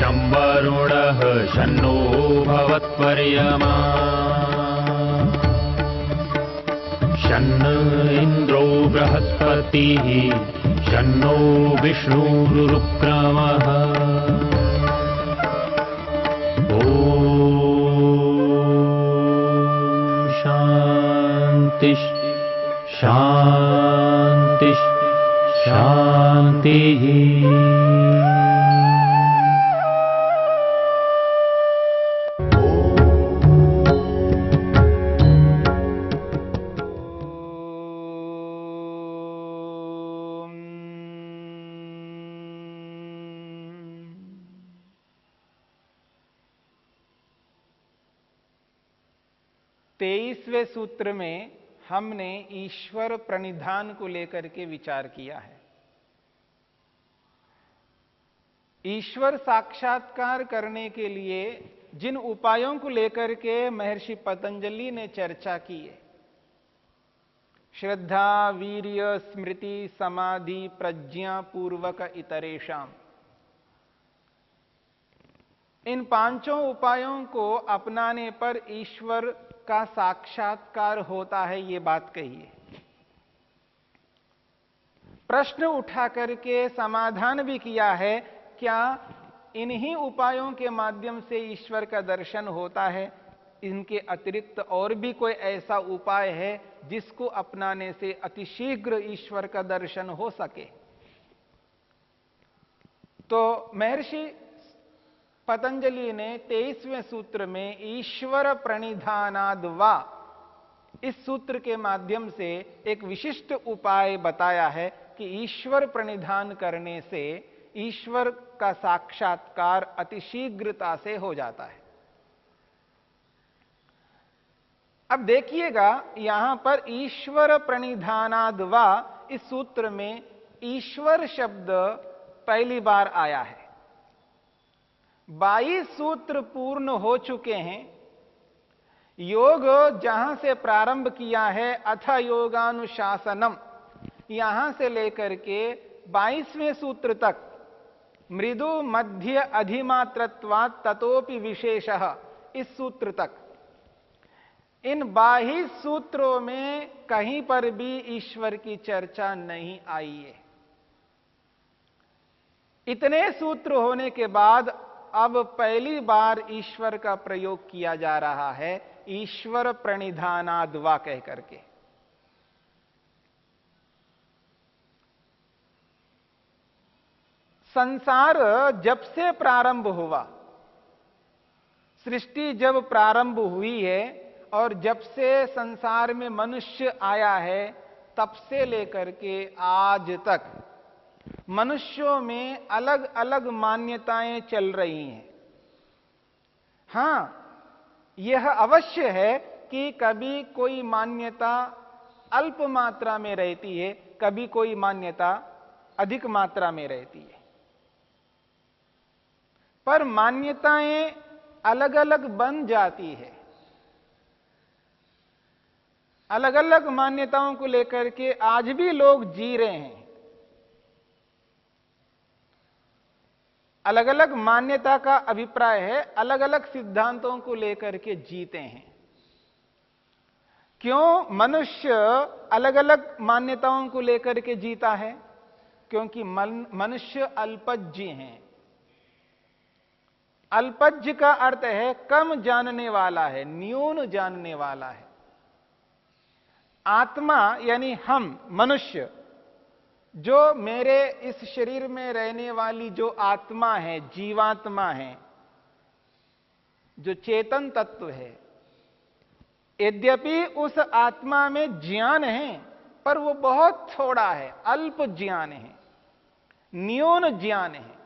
शं वरुणः शन्नो भवत्पर्यमा शन्न इन्द्रो बृहस्पतिः शन्नो विष्णुरुक्रमः ॐ शान्ति शान्ति शान्तिः। 23वें सूत्र में हमने ईश्वर प्रणिधान को लेकर के विचार किया है। ईश्वर साक्षात्कार करने के लिए जिन उपायों को लेकर के महर्षि पतंजलि ने चर्चा की है, श्रद्धा, वीर्य, स्मृति, समाधि, प्रज्ञा पूर्वक इतरेषाम, इन पांचों उपायों को अपनाने पर ईश्वर का साक्षात्कार होता है, ये बात कही है। प्रश्न उठा करके समाधान भी किया है, क्या इन्हीं उपायों के माध्यम से ईश्वर का दर्शन होता है? इनके अतिरिक्त और भी कोई ऐसा उपाय है जिसको अपनाने से अतिशीघ्र ईश्वर का दर्शन हो सके? तो महर्षि पतंजलि ने 23वें सूत्र में ईश्वर प्रणिधानाद वा, इस सूत्र के माध्यम से एक विशिष्ट उपाय बताया है कि ईश्वर प्रणिधान करने से ईश्वर का साक्षात्कार अतिशीघ्रता से हो जाता है। अब देखिएगा, यहां पर ईश्वर प्रणिधानाद वा, इस सूत्र में ईश्वर शब्द पहली बार आया है। 22 सूत्र पूर्ण हो चुके हैं। योग जहां से प्रारंभ किया है, अथ योगानुशासनम, यहां से लेकर के 22वें सूत्र तक, मृदु मध्य अधिमात्रत्वात् ततोपि विशेषः, इस सूत्र तक, इन 22 सूत्रों में कहीं पर भी ईश्वर की चर्चा नहीं आई है। इतने सूत्र होने के बाद अब पहली बार ईश्वर का प्रयोग किया जा रहा है, ईश्वर प्रणिधानाद वा कह करके। संसार जब से प्रारंभ हुआ, सृष्टि जब प्रारंभ हुई है और जब से संसार में मनुष्य आया है, तब से लेकर के आज तक मनुष्यों में अलग अलग मान्यताएं चल रही हैं। हां, यह अवश्य है कि कभी कोई मान्यता अल्प मात्रा में रहती है, कभी कोई मान्यता अधिक मात्रा में रहती है, पर मान्यताएं अलग अलग बन जाती है। अलग अलग मान्यताओं को लेकर के आज भी लोग जी रहे हैं। अलग अलग मान्यता का अभिप्राय है, अलग अलग सिद्धांतों को लेकर के जीते हैं। क्यों मनुष्य अलग अलग मान्यताओं को लेकर के जीता है? क्योंकि मनुष्य अल्पज्ञ हैं। अल्पज्ञ का अर्थ है कम जानने वाला है, न्यून जानने वाला है। आत्मा यानी हम मनुष्य, जो मेरे इस शरीर में रहने वाली जो आत्मा है, जीवात्मा है, जो चेतन तत्व है, यद्यपि उस आत्मा में ज्ञान है, पर वो बहुत थोड़ा है, अल्प ज्ञान है, न्यून ज्ञान है।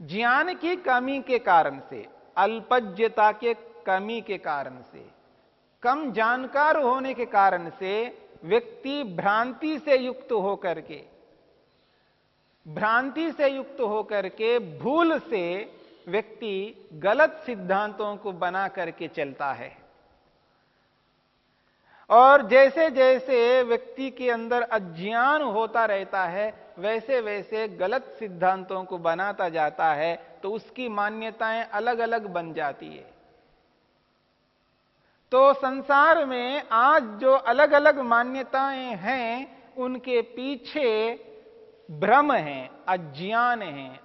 ज्ञान की कमी के कारण से, अल्पज्ञता के कमी के कारण से, कम जानकार होने के कारण से व्यक्ति भ्रांति से युक्त होकर के भूल से व्यक्ति गलत सिद्धांतों को बना करके चलता है। और जैसे जैसे व्यक्ति के अंदर अज्ञान होता रहता है, वैसे वैसे गलत सिद्धांतों को बनाता जाता है, तो उसकी मान्यताएं अलग अलग बन जाती है। तो संसार में आज जो अलग अलग मान्यताएं हैं, उनके पीछे भ्रम है, अज्ञान है,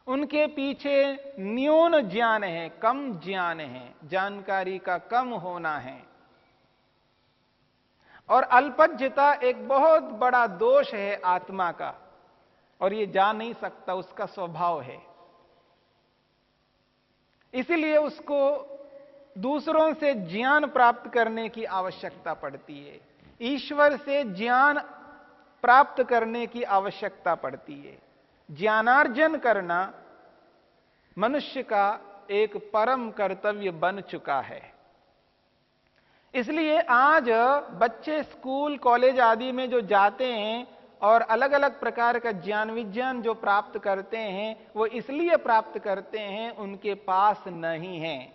उनके पीछे न्यून ज्ञान है, कम ज्ञान है, जानकारी का कम होना है। और अल्पज्ञता एक बहुत बड़ा दोष है आत्मा का, और ये जा नहीं सकता, उसका स्वभाव है। इसलिए उसको दूसरों से ज्ञान प्राप्त करने की आवश्यकता पड़ती है, ईश्वर से ज्ञान प्राप्त करने की आवश्यकता पड़ती है। ज्ञानार्जन करना मनुष्य का एक परम कर्तव्य बन चुका है। इसलिए आज बच्चे स्कूल कॉलेज आदि में जो जाते हैं और अलग अलग प्रकार का ज्ञान विज्ञान जो प्राप्त करते हैं, वो इसलिए प्राप्त करते हैं, उनके पास नहीं है,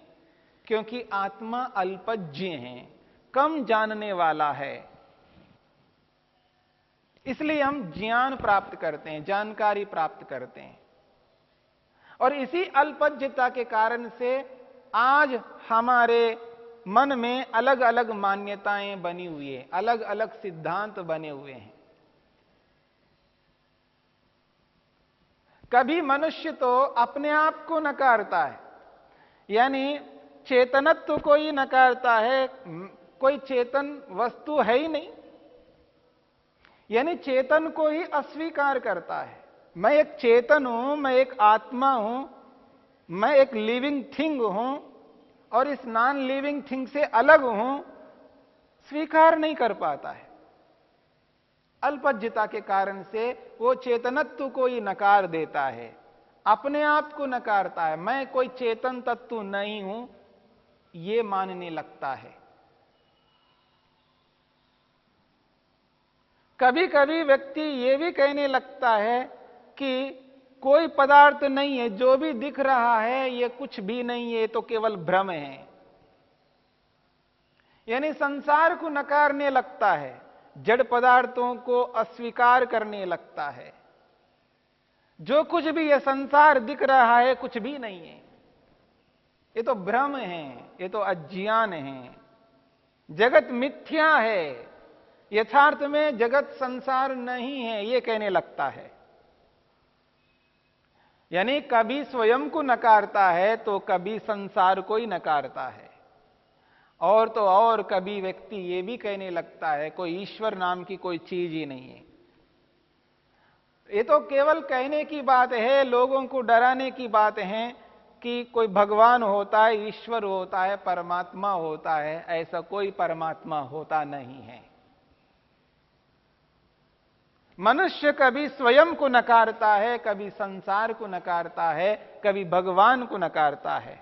क्योंकि आत्मा अल्पज्ञ है, कम जानने वाला है। इसलिए हम ज्ञान प्राप्त करते हैं, जानकारी प्राप्त करते हैं। और इसी अल्पज्ञता के कारण से आज हमारे मन में अलग अलग मान्यताएं बनी हुई है, अलग अलग सिद्धांत बने हुए हैं। कभी मनुष्य तो अपने आप को नकारता है, यानी चेतनत्व को ही नकारता है, कोई चेतन वस्तु है ही नहीं, यानी चेतन को ही अस्वीकार करता है। मैं एक चेतन हूं, मैं एक आत्मा हूं, मैं एक लिविंग थिंग हूं, और इस नॉन लिविंग थिंग से अलग हूं, स्वीकार नहीं कर पाता है। अल्पज्ञता के कारण से वो चेतनत्व को ही नकार देता है, अपने आप को नकारता है। मैं कोई चेतन तत्व नहीं हूं, ये मानने लगता है। कभी कभी व्यक्ति ये भी कहने लगता है कि कोई पदार्थ नहीं है, जो भी दिख रहा है ये कुछ भी नहीं है, तो केवल भ्रम है। यानी संसार को नकारने लगता है, जड़ पदार्थों को अस्वीकार करने लगता है। जो कुछ भी ये संसार दिख रहा है कुछ भी नहीं है, ये तो भ्रम है, ये तो अज्ञान है, जगत मिथ्या है, यथार्थ में जगत संसार नहीं है, ये कहने लगता है। यानी कभी स्वयं को नकारता है तो कभी संसार को ही नकारता है। और तो और कभी व्यक्ति ये भी कहने लगता है कोई ईश्वर नाम की कोई चीज ही नहीं है। ये तो केवल कहने की बात है, लोगों को डराने की बात है कि कोई भगवान होता है, ईश्वर होता है, परमात्मा होता है। ऐसा कोई परमात्मा होता नहीं है। मनुष्य कभी स्वयं को नकारता है, कभी संसार को नकारता है, कभी भगवान को नकारता है,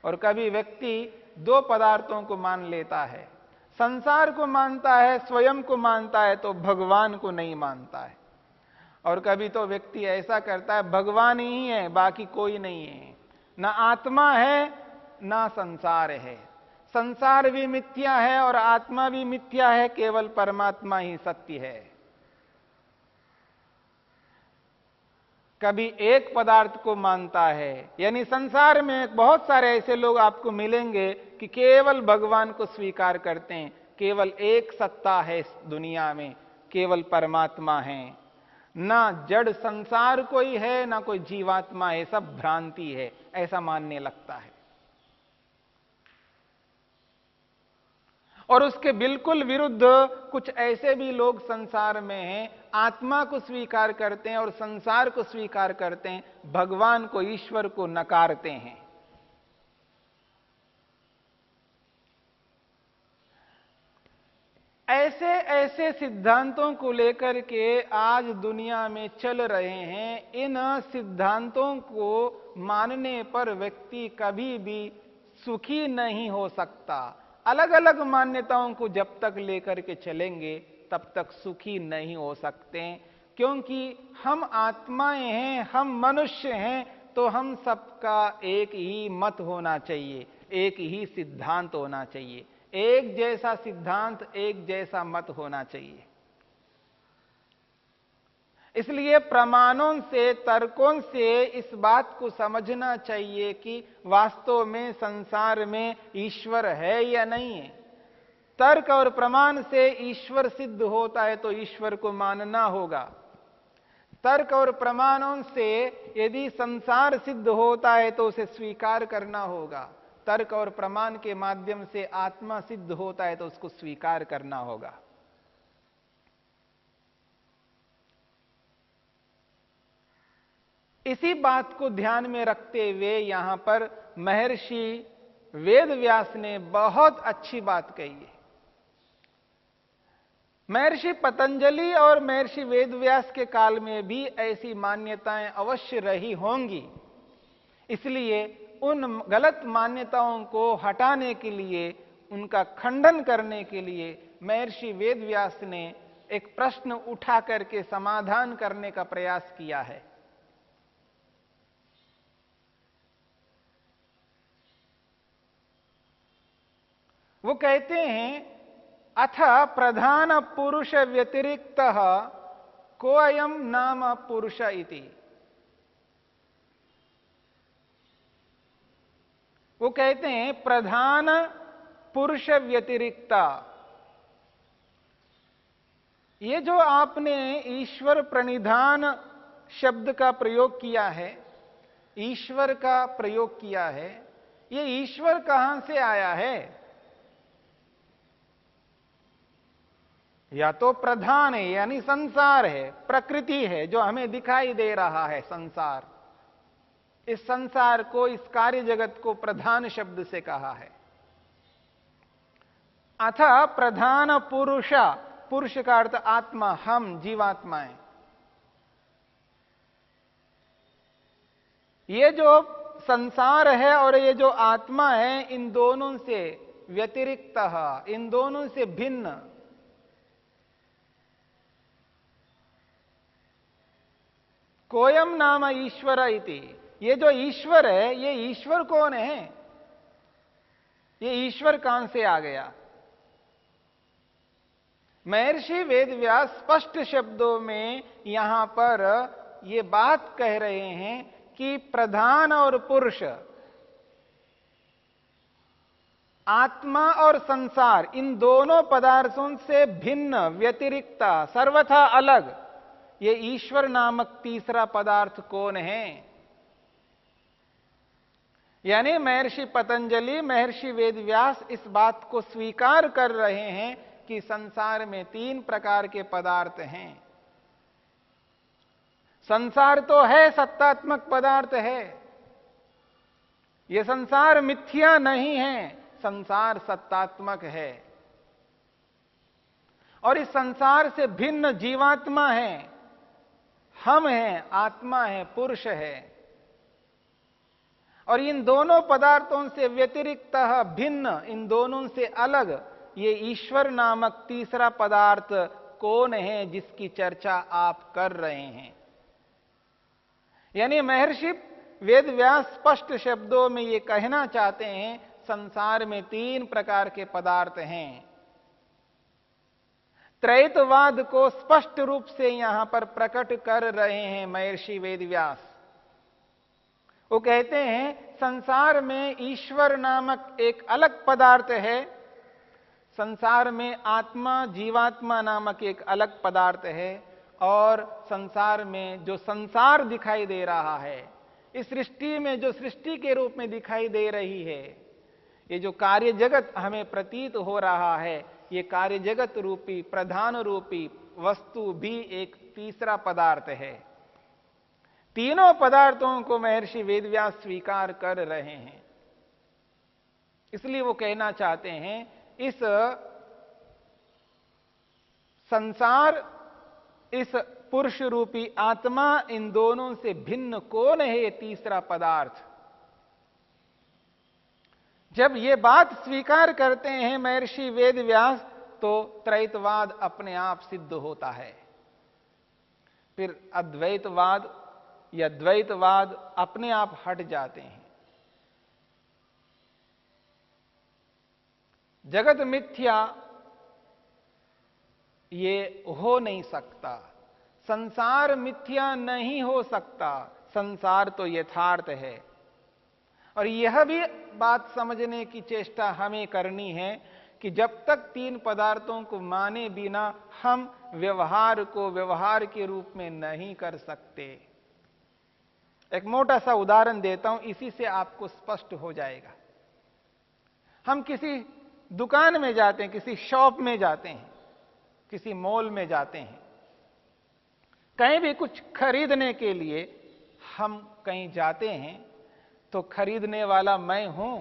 और कभी व्यक्ति दो पदार्थों को मान लेता है, संसार को मानता है, स्वयं को मानता है, तो भगवान को नहीं मानता है। और कभी तो व्यक्ति ऐसा करता है, भगवान ही है, बाकी कोई नहीं है, ना आत्मा है ना संसार है, संसार भी मिथ्या है और आत्मा भी मिथ्या है, केवल परमात्मा ही सत्य है। कभी एक पदार्थ को मानता है, यानी संसार में बहुत सारे ऐसे लोग आपको मिलेंगे कि केवल भगवान को स्वीकार करते हैं, केवल एक सत्ता है इस दुनिया में, केवल परमात्मा है, ना जड़ संसार कोई है ना कोई जीवात्मा है, सब भ्रांति है, ऐसा मानने लगता है। और उसके बिल्कुल विरुद्ध कुछ ऐसे भी लोग संसार में हैं, आत्मा को स्वीकार करते हैं और संसार को स्वीकार करते हैं, भगवान को, ईश्वर को नकारते हैं। ऐसे ऐसे सिद्धांतों को लेकर के आज दुनिया में चल रहे हैं। इन सिद्धांतों को मानने पर व्यक्ति कभी भी सुखी नहीं हो सकता। अलग अलग मान्यताओं को जब तक लेकर के चलेंगे तब तक सुखी नहीं हो सकते, क्योंकि हम आत्माएं हैं, हम मनुष्य हैं, तो हम सबका एक ही मत होना चाहिए, एक ही सिद्धांत होना चाहिए, एक जैसा सिद्धांत, एक जैसा मत होना चाहिए। इसलिए प्रमाणों से, तर्कों से इस बात को समझना चाहिए कि वास्तव में संसार में ईश्वर है या नहीं है। तर्क और प्रमाण से ईश्वर सिद्ध होता है तो ईश्वर को मानना होगा। तर्क और प्रमाणों से यदि संसार सिद्ध होता है तो उसे स्वीकार करना होगा। तर्क और प्रमाण के माध्यम से आत्मा सिद्ध होता है तो उसको स्वीकार करना होगा। इसी बात को ध्यान में रखते हुए यहां पर महर्षि वेदव्यास ने बहुत अच्छी बात कही है। महर्षि पतंजलि और महर्षि वेदव्यास के काल में भी ऐसी मान्यताएं अवश्य रही होंगी। इसलिए उन गलत मान्यताओं को हटाने के लिए, उनका खंडन करने के लिए महर्षि वेदव्यास ने एक प्रश्न उठा करके समाधान करने का प्रयास किया है। वो कहते हैं, अथ प्रधान पुरुष व्यतिरिक्त कोऽयं नाम पुरुष इति। वो कहते हैं प्रधान पुरुष व्यतिरिक्त, ये जो आपने ईश्वर प्रणिधान शब्द का प्रयोग किया है, ईश्वर का प्रयोग किया है, ये ईश्वर कहां से आया है? या तो प्रधान है यानी संसार है, प्रकृति है जो हमें दिखाई दे रहा है संसार। इस संसार को, इस कार्य जगत को प्रधान शब्द से कहा है। अथ प्रधान पुरुष, पुरुष का अर्थ आत्मा, हम जीवात्माएं। ये जो संसार है और ये जो आत्मा है, इन दोनों से व्यतिरिक्त, इन दोनों से भिन्न, कोयम नाम ईश्वर इति। ये जो ईश्वर है, ये ईश्वर कौन है? ये ईश्वर कहां से आ गया? महर्षि वेदव्यास स्पष्ट शब्दों में यहां पर ये बात कह रहे हैं कि प्रधान और पुरुष, आत्मा और संसार, इन दोनों पदार्थों से भिन्न, व्यतिरिक्त, सर्वथा अलग ये ईश्वर नामक तीसरा पदार्थ कौन है? यानी महर्षि पतंजलि, महर्षि वेदव्यास इस बात को स्वीकार कर रहे हैं कि संसार में तीन प्रकार के पदार्थ हैं। संसार तो है, सत्तात्मक पदार्थ है। यह संसार मिथ्या नहीं है, संसार सत्तात्मक है। और इस संसार से भिन्न जीवात्मा है, हम हैं, आत्मा है, पुरुष है। और इन दोनों पदार्थों से व्यतिरिक्त, भिन्न, इन दोनों से अलग ये ईश्वर नामक तीसरा पदार्थ कौन है जिसकी चर्चा आप कर रहे हैं? यानी महर्षि वेदव्यास स्पष्ट शब्दों में ये कहना चाहते हैं, संसार में तीन प्रकार के पदार्थ हैं। त्रैतवाद को स्पष्ट रूप से यहां पर प्रकट कर रहे हैं महर्षि वेदव्यास। वो कहते हैं संसार में ईश्वर नामक एक अलग पदार्थ है, संसार में आत्मा, जीवात्मा नामक एक अलग पदार्थ है, और संसार में जो संसार दिखाई दे रहा है, इस सृष्टि में जो सृष्टि के रूप में दिखाई दे रही है, ये जो कार्य जगत हमें प्रतीत हो रहा है, ये कार्य जगत रूपी, प्रधान रूपी वस्तु भी एक तीसरा पदार्थ है। तीनों पदार्थों को महर्षि वेदव्यास स्वीकार कर रहे हैं। इसलिए वो कहना चाहते हैं इस संसार, इस पुरुष रूपी आत्मा, इन दोनों से भिन्न कौन है ये तीसरा पदार्थ? जब ये बात स्वीकार करते हैं महर्षि वेदव्यास तो त्रैतवाद अपने आप सिद्ध होता है। फिर अद्वैतवाद या द्वैतवाद अपने आप हट जाते हैं। जगत मिथ्या ये हो नहीं सकता, संसार मिथ्या नहीं हो सकता, संसार तो यथार्थ है। और यह भी बात समझने की चेष्टा हमें करनी है कि जब तक तीन पदार्थों को माने बिना हम व्यवहार को व्यवहार के रूप में नहीं कर सकते। एक मोटा सा उदाहरण देता हूं, इसी से आपको स्पष्ट हो जाएगा। हम किसी दुकान में जाते हैं, किसी शॉप में जाते हैं, किसी मॉल में जाते हैं, कहीं भी कुछ खरीदने के लिए हम कहीं जाते हैं तो खरीदने वाला मैं हूं,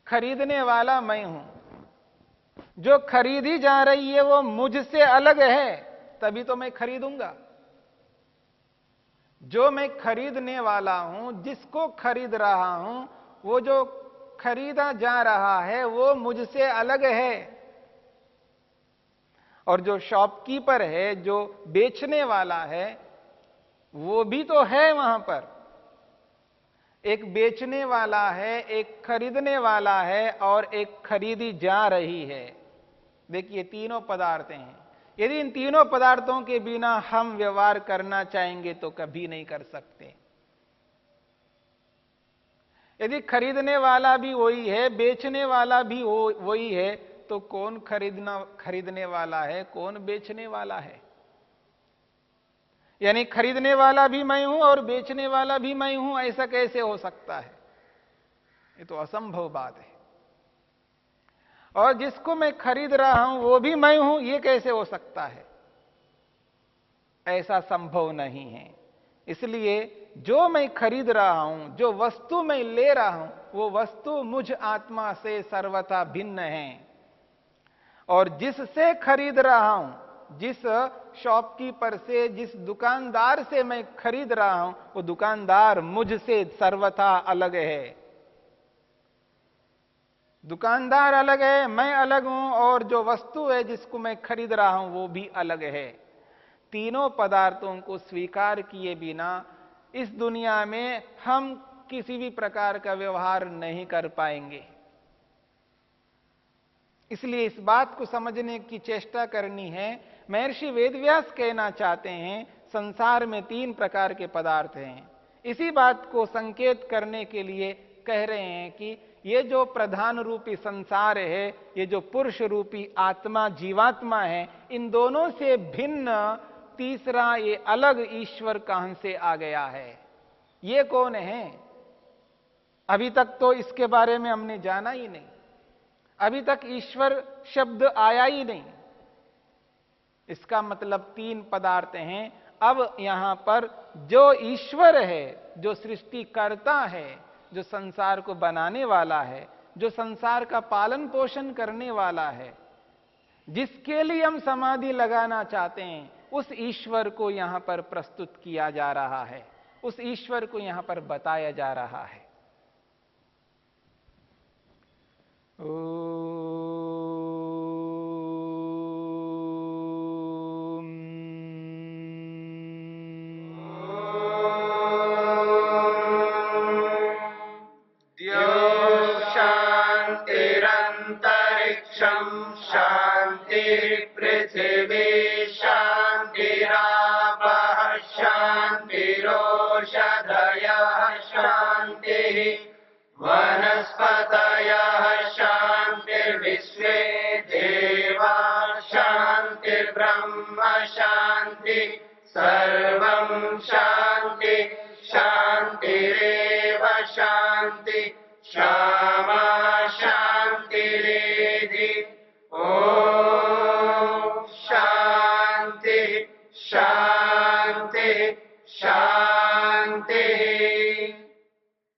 खरीदने वाला मैं हूं। जो खरीदी जा रही है वो मुझसे अलग है, तभी तो मैं खरीदूंगा। जो मैं खरीदने वाला हूं, जिसको खरीद रहा हूं, वो जो खरीदा जा रहा है वो मुझसे अलग है। और जो शॉपकीपर है, जो बेचने वाला है, वो भी तो है वहां पर। एक बेचने वाला है, एक खरीदने वाला है और एक खरीदी जा रही है। देखिए तीनों पदार्थ हैं। यदि इन तीनों पदार्थों के बिना हम व्यवहार करना चाहेंगे तो कभी नहीं कर सकते। यदि खरीदने वाला भी वही है, बेचने वाला भी वही है, तो कौन खरीदने वाला है, कौन बेचने वाला है? यानी खरीदने वाला भी मैं हूं और बेचने वाला भी मैं हूं, ऐसा कैसे हो सकता है? ये तो असंभव बात है। और जिसको मैं खरीद रहा हूं वो भी मैं हूं, ये कैसे हो सकता है? ऐसा संभव नहीं है। इसलिए जो मैं खरीद रहा हूं, जो वस्तु मैं ले रहा हूं, वो वस्तु मुझ आत्मा से सर्वथा भिन्न है। और जिससे खरीद रहा हूं, जिस शॉपकीपर से, जिस दुकानदार से मैं खरीद रहा हूं, वो दुकानदार मुझसे सर्वथा अलग है। दुकानदार अलग है, मैं अलग हूं, और जो वस्तु है जिसको मैं खरीद रहा हूं वो भी अलग है। तीनों पदार्थों को स्वीकार किए बिना इस दुनिया में हम किसी भी प्रकार का व्यवहार नहीं कर पाएंगे। इसलिए इस बात को समझने की चेष्टा करनी है। महर्षि वेदव्यास कहना चाहते हैं संसार में तीन प्रकार के पदार्थ हैं। इसी बात को संकेत करने के लिए कह रहे हैं कि ये जो प्रधान रूपी संसार है, ये जो पुरुष रूपी आत्मा जीवात्मा है, इन दोनों से भिन्न तीसरा ये अलग ईश्वर कहां से आ गया है? ये कौन है? अभी तक तो इसके बारे में हमने जाना ही नहीं। अभी तक ईश्वर शब्द आया ही नहीं। इसका मतलब तीन पदार्थ हैं। अब यहां पर जो ईश्वर है, जो सृष्टि करता है, जो संसार को बनाने वाला है, जो संसार का पालन पोषण करने वाला है, जिसके लिए हम समाधि लगाना चाहते हैं, उस ईश्वर को यहां पर प्रस्तुत किया जा रहा है, उस ईश्वर को यहां पर बताया जा रहा है। शांतिरंतरिक्षं शांतिर्पृथिवी शांतिरापः शांतिरोषधयः शांतिः वनस्पतयः शांतिर्विश्वे देवा शांतिर्ब्रह्म शांति सर्वं शांति शांतिरेव शांति क्षमा शांतिरेधि। ओम शांति शांति शांति।